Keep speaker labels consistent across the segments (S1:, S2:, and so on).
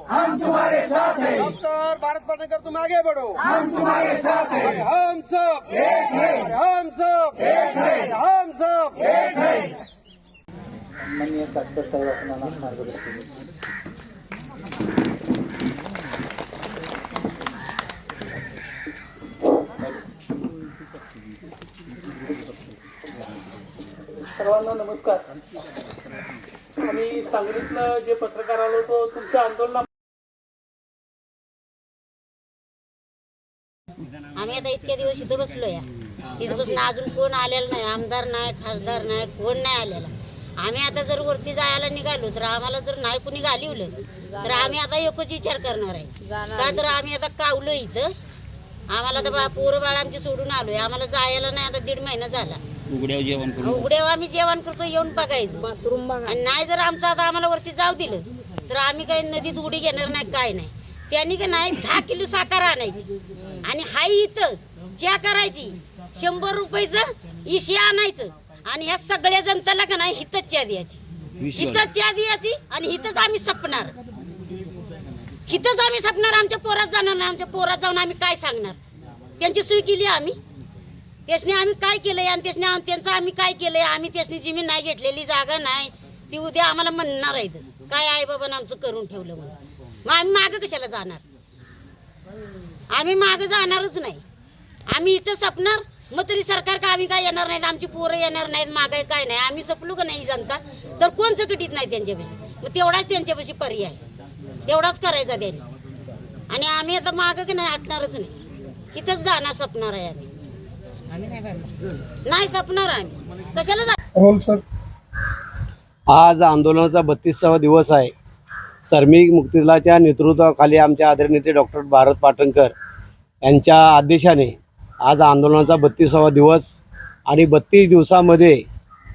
S1: हम तुम्हारे साथ हैं।
S2: डॉक्टर भारत पाटणकर तुम आगे बढ़ो,
S1: हम तुम्हारे साथ हैं।
S2: और हम सब
S1: एक है,
S2: और हम सब
S1: एक है,
S2: और हम सब
S1: एक है।
S3: माननीय काटकर साहेब आपणाला मार्गदर्शन सर्वांना नमस्कार। आम्ही सांगलीतनं जे पत्रकार आलो होतो तुमच्या आंदोलना
S4: आम्ही आता इतके दिवस इथं बसलो या इथं बसून अजून कोण आलेलं नाही, आमदार नाही, खासदार नाही, कोण नाही आलेला। आम्ही आता जर वरती जायला निघालो तर आम्हाला जर नाही कुणी घालिवलं तर आम्ही आता एकच विचार करणार आहे का तर आम्ही आता कावलो इथं। आम्हाला तर पोरं बाळ आमची सोडून आलोय, आम्हाला जायला नाही आता 1.5 महिना झाला। उघड्यावर आम्ही जेवण करतो, येऊन बघायचं बाथरूम बघा। आणि नाही जर आमचं आता आम्हाला वरती जाऊ दिलं तर आम्ही काही नदीत उडी घेणार नाही, काय नाही। त्यांनी का नाही 10 किलो साखर आणायची आणि हाय इथं चहा करायची, 100 रुपयाचं इशी आणायचं आणि ह्या सगळ्या जनताला का नाही हिथंच चहा द्यायची, हिथंच चहा द्यायची आणि हिथंच आम्ही सपणार, हिथंच आम्ही सपणार। आमच्या पोरात जाणार नाही, आमच्या पोरात जाऊन आम्ही काय सांगणार? त्यांची सोय केली आम्ही, त्यासने आम्ही काय केलंय आणि त्यांचं आम्ही काय केलंय? आम्ही त्यासनी जमीन नाही घेतलेली, जागा नाही, ती उद्या आम्हाला म्हणणार आहेत काय आई बाबांना आमचं करून ठेवलं म्हणून। मग आम्ही मागं कशाला जाणार? आम्ही मागं जाणारच नाही, आम्ही इथं सपणार। मग तरी सरकार का आम्ही काय येणार नाहीत, आमची पोरं येणार नाहीत, मागाय काय नाही, आम्ही सपलो का नाही जनता तर कोण सकटीत नाही त्यांच्यापाशी। मग तेवढाच त्यांच्यापाशी पर्याय, तेवढाच करायचा त्यांनी। आणि आम्ही आता मागं की नाही हटणारच नाही, इथंच जाणार, सपणार आहे आम्ही नाही सपणार आम्ही कशाला जा।
S5: आज आंदोलनाचा 32वा दिवस आहे। श्रमिक मुक्ती दलाच्या नेतृत्वाखाली आमच्या आदरणीय नेते डॉक्टर भारत पाटणकर यांच्या आदेशाने आज आंदोलनाचा 32वा दिवस आणि 32 दिवसामध्ये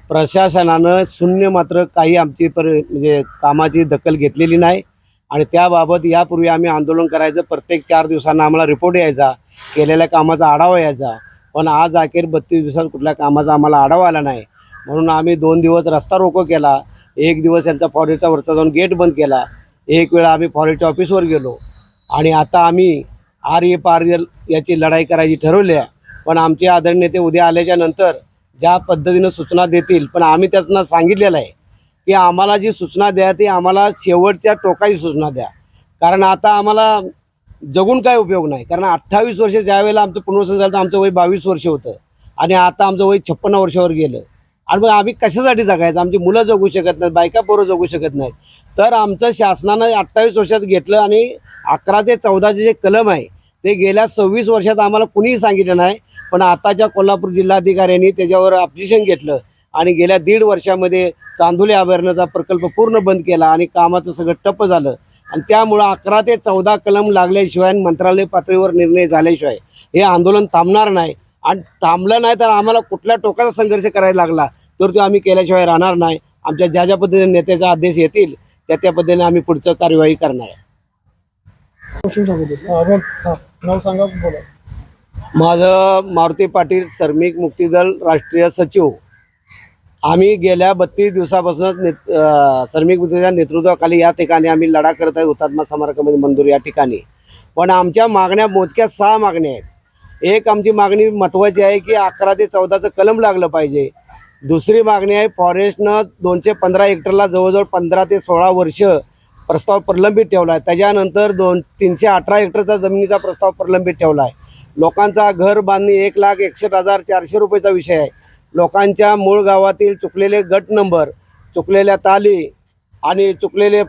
S5: प्रशासनानं शून्य मात्र काही आमची म्हणजे कामाची दखल घेतलेली नाही। आणि त्याबाबत यापूर्वी आम्ही आंदोलन करायचं, प्रत्येक 4 दिवसांना आम्हाला रिपोर्ट यायचा, केलेल्या कामाचा आढावा यायचा, पण आज अखेर 32 दिवसात कुठल्या कामाचा आम्हाला आढावा आला नाही। म्हणून आम्ही 2 दिवस रस्ता रोको केला, 1 दिवस यांचा फॉरेस्टचा वरचा जाऊन गेट बंद केला, 1 वेळा आम्ही फॉरेस्टच्या ऑफिसवर गेलो आणि आता आम्ही RFRL याची लढाई करायची ठरवली आहे। पण आमचे आदरणीय नेते उद्या आल्याच्या नंतर ज्या पद्धतीनं सूचना देतील, पण आम्ही त्यांना सांगितलेलं आहे की आम्हाला जी सूचना द्या ती आम्हाला शेवटच्या टोकाची सूचना द्या, कारण आता आम्हाला जगून काय उपयोग नाही। कारण 28 वर्ष ज्यावेळेला आमचं पुनर्वसन झालं तर आमचं वय 22 वर्ष होतं आणि आता आमचं वय 56 वर्षावर गेलं। आणि मग आम्ही कशासाठी जगायचं? आमची मुलं जगू शकत नाहीत, बायका पोरं जगू शकत नाहीत। तर आमचं शासनानं 28 वर्षात घेतलं आणि 11 ते 14चे जे कलम आहे ते गेल्या 26 वर्षात आम्हाला कुणीही सांगितलं नाही। पण आताच्या कोल्हापूर जिल्हाधिकाऱ्यांनी त्याच्यावर ऑब्जेक्शन घेतलं आणि गेल्या 1.5 वर्षामध्ये चांदोली अभयारण्याचा प्रकल्प पूर्ण बंद केला आणि कामाचं सगळं ठप्प झालं। आणि त्यामुळं 11 ते 14 कलम लागल्याशिवाय आणि मंत्रालय पातळीवर निर्णय झाल्याशिवाय हे आंदोलन थांबणार नाही। आणि थांबलं नाही तर आम्हाला कुठल्या टोकाचा संघर्ष करायला लागला तर तो आम्ही केल्याशिवाय राहणार नाही। आमच्या ज्या पद्धतीने नेत्याचे आदेश येतील त्या पद्धतीने आम्ही पुढचं कार्यवाही करणार आहे। माझं मारुती पाटील, श्रमिक मुक्ती दल राष्ट्रीय सचिव। आम्ही गेल्या 32 दिवसापासून श्रमिक मुक्ती दलाच्या नेतृत्वाखाली या ठिकाणी आम्ही लढा करत आहे, हुतात्मा स्मारकामध्ये मंजूर या ठिकाणी। पण आमच्या मागण्या मोजक्या 6 मागण्या आहेत। एक आमची मागणी महत्त्वाची आहे की 11 ते 14चं कलम लागलं पाहिजे। दुसरी मागणी आहे फॉरेस्टनं 215 हेक्टरला जवळजवळ 15 ते 16 वर्ष प्रस्ताव प्रलंबित ठेवला आहे। त्याच्यानंतर 318 हेक्टरचा जमिनीचा प्रस्ताव प्रलंबित ठेवला आहे। लोकांचा घर बांधणी 1,61,400 रुपयेचा विषय आहे। लोकांच्या मूळ गावातील चुकलेले गट नंबर, चुकलेल्या ताली आणि चुकलेले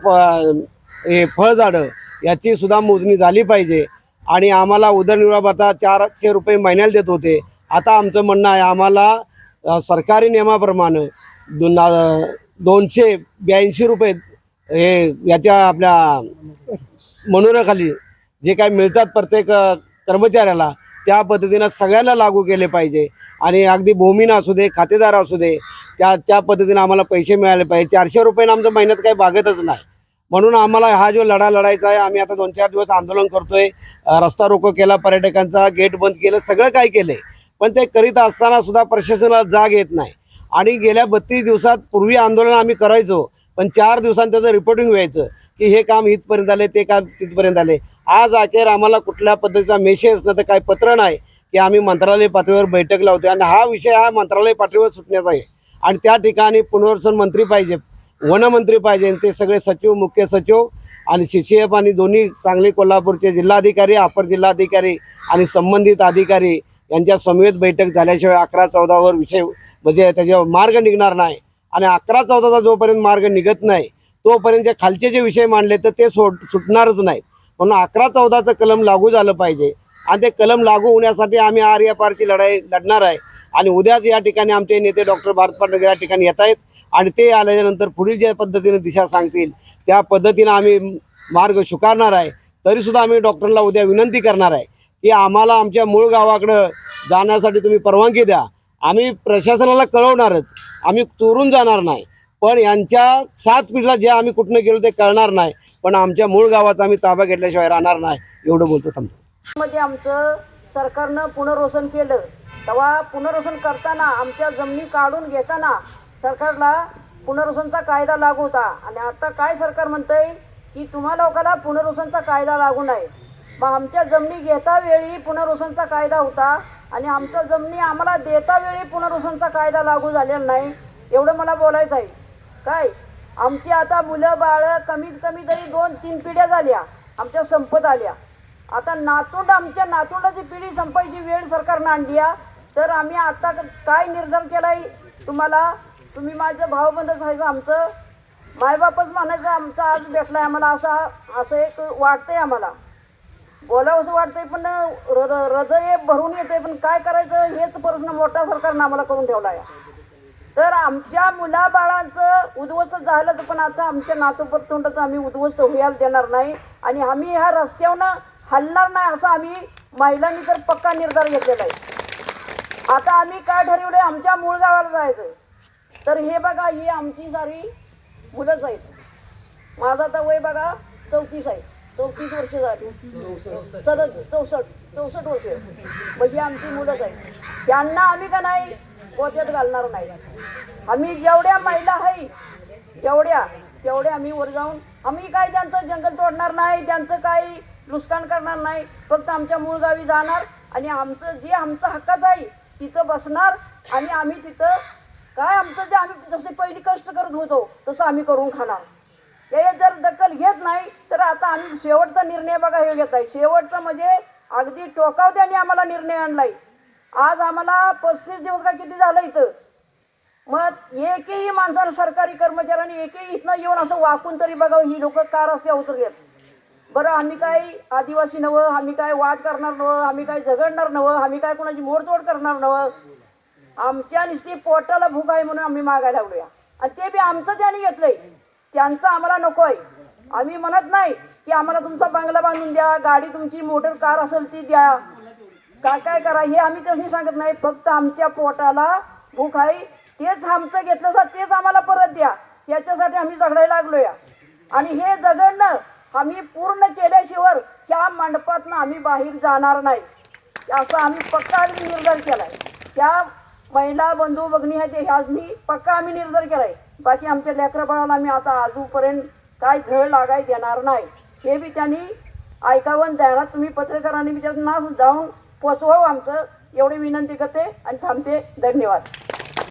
S5: फळझाडं याची सुद्धा मोजणी झाली पाहिजे। आणि आम्हाला उदरनिर्वाह भत्ता 400 रुपये महिन्याला देत होते, आता आमचं म्हणणं आहे आम्हाला सरकारी नियमाप्रमाणे 282 रुपये हे याच्या आपल्या मनोऱ्याखाली जे काही मिळतात प्रत्येक कर्मचाऱ्याला त्या पद्धतीनं सगळ्यांना लागू केले पाहिजे। आणि अगदी भूमीन असू दे, खातेदार असू दे, त्या पद्धतीनं आम्हाला पैसे मिळाले पाहिजे। 400 रुपयानं आमचं महिन्यात काही भागतच नाही। म्हणून आम्हाला हा जो लढा लढायचा आहे, आम्ही आता 2-4 दिवस आंदोलन करतोय, रस्ता रोको केला, पर्यटकांचा गेट बंद केलं, सगळं काय केलंय, पण ते करीत असताना सुद्धा प्रशासनाला जाग येत नाही। आणि गेल्या 32 दिवसात पूर्वी आंदोलन आम्ही करायचो, पण 4 दिवसांनी त्याचं रिपोर्टिंग व्हायचं की हे काम इथपर्यंत आले, ते काम तिथपर्यंत आले. आज अखेर आम्हाला कुठल्या पद्धतीचा मेसेज नाही तर काही पत्र नाही की आम्ही मंत्रालय पातळीवर बैठक लावतो आणि हा विषय हा मंत्रालय पातळीवर सुटण्याचा आहे. आणि त्या ठिकाणी पुनर्वसन मंत्री पाहिजे, वनमंत्री पाहिजे, ते सगळे सचिव, मुख्य सचिव आणि CCF आणि दोन्ही सांगली कोल्हापूरचे जिल्हाधिकारी, अपर जिल्हाधिकारी आणि संबंधित अधिकारी यांच्या समवेत बैठक झाल्याशिवाय 11-14वर विषय म्हणजे त्याच्यावर मार्ग निघणार नाही. आणि 11-14चा जोपर्यंत मार्ग निघत नाही तोपर्यंत खालचे जे विषय मांडले तर ते सुटणारच नाहीत. म्हणून 11-14चं कलम लागू झालं पाहिजे आणि ते कलम लागू होण्यासाठी आम्ही आर्यापारची लढाई लढणार आहे. आणि उद्याच या ठिकाणी आमचे नेते डॉक्टर भारत पाटणकर या ठिकाणी येत आहेत आणि ते आल्यानंतर पुढील ज्या पद्धतीने दिशा सांगतील त्या पद्धतीनं आम्ही मार्ग स्वीकारणार आहे. तरीसुद्धा आम्ही डॉक्टरला उद्या विनंती करणार आहे की आम्हाला आमच्या मूळ गावाकडं जाण्यासाठी तुम्ही परवानगी द्या. आम्ही प्रशासनाला कळवणारच, आम्ही चोरून जाणार नाही, पण यांच्या 7 पिढीला जे आम्ही कुठनं गेलो ते कळणार नाही, पण आमच्या मूळ गावाचा आम्ही ताबा घेतल्याशिवाय राहणार नाही. एवढं बोलतो थांबतो.
S6: मध्ये आमचं सरकारनं पुनर्वसन केलं तेव्हा पुनर्वसन करताना आमच्या जमिनी काढून घेताना सरकारला पुनर्वसनचा कायदा लागू होता. आणि आता काय सरकार म्हणतंय की तुम्हा लोकांना पुनर्वसनचा कायदा लागू नाही. मग आमच्या जमिनी घेता वेळी पुनर्वसनचा कायदा होता आणि आमच्या जमिनी आम्हाला देता वेळी पुनर्वसनचा कायदा लागू झालेला नाही. एवढं मला बोलायचं आहे. काय आमची आता मुलं बाळं कमीत कमी तरी 2-3 पिढ्या झाल्या आमच्या संपत आल्या. आता आमच्या नातूंडाची पिढी संपायची वेळ सरकारनं आणली आहे. तर आम्ही आता काय निर्धार केला आहे तुम्ही माझं भावबंधच व्हायचं, आमचं मायबापच म्हणायचं आमचं आज भेटला आहे आम्हाला असं एक वाटतंय. आम्हाला बोलावं असं वाटतंय पण हृदय भरून येतंय, पण काय करायचं हेच प्रश्न मोठा सरकारनं आम्हाला करून ठेवला आहे. तर आमच्या मुलाबाळांचं उद्ध्वस्त झालं तर पण आता आमच्या नातूपतोंडाचं आम्ही उद्ध्वस्त व्हायला देणार नाही आणि आम्ही ह्या रस्त्यावरनं हलणार नाही असा आम्ही महिलांनी तर पक्का निर्धार घेतलेला आहे. आता आम्ही काय ठरवलं आहे आमच्या मूळ गावाला जायचं. तर हे बघा ही आमची सारी मुलंच आहेत. माझं आता वय बघा 34 आहे, 34 वर्ष झाली, 64 वर्ष. म्हणजे आमची मुलंच आहेत. त्यांना आम्ही का नाही पोत्यात घालणार नाही. आम्ही जेवढ्या महिला आहे तेवढ्या आम्ही वर जाऊन आम्ही काय त्यांचं जंगल तोडणार नाही, त्यांचं काही नुकसान करणार नाही. फक्त आमच्या मूळ गावी जाणार आणि आमचं हक्काचं आहे तिथं बसणार आणि आम्ही तिथं काय आमचं जे आम्ही जसे पहिली कष्ट करत होतो तसं आम्ही करून खाणार. हे जर दखल घेत नाही तर आता आम्ही शेवटचा निर्णय बघा हे घेत आहे. शेवटचा म्हणजे अगदी टोकावत्याने आम्हाला निर्णय आणलाय. आज आम्हाला 35 दिवस का किती झालं इथं. मग एकही माणसानं सरकारी कर्मचाऱ्यांनी एकही इथनं येऊन असं वाकून तरी बघावं ही लोक का रस्त्यावर उतरलेत. बरं आम्ही काय आदिवासी नवं, आम्ही काय वाद करणार नवं, आम्ही काय झगडणार नवं, आम्ही काय कोणाची मोडतोड करणार नवं. आमच्या नुसती पोटाला भूक आहे म्हणून आम्ही मागायला लागलोया आणि ते बी आमचं त्यांनी घेतलंय, त्यांचं आम्हाला नको आहे. आम्ही म्हणत नाही की आम्हाला तुमचा बंगला बांधून द्या, गाडी तुमची मोटर कार असेल ती द्या, काय करा हे आम्ही तसं सांगत नाही. फक्त आमच्या पोटाला भूक आहे, तेच आमचं घेतलं तेच आम्हाला परत द्या, याच्यासाठी आम्ही झगडायला लागलोया. आणि हे झगडणं आम्ही पूर्ण केल्याशिवाय त्या मंडपातनं आम्ही बाहेर जाणार नाही असं आम्ही पक्का निर्धार केलाय. त्या महिला बंधू भगिनी आहेत ह्यानी पक्का आम्ही निर्धार केलाय. बाकी आमच्या लेकरा बाळाला आम्ही आता आजूपर्यंत काय झळ लागाय देणार नाही हे बी त्यांनी ऐकावं द्यायला. तुम्ही पत्रकारांनी बी त्यांना जाऊन पोचवावं आमचं एवढी विनंती करते आणि थांबते. धन्यवाद.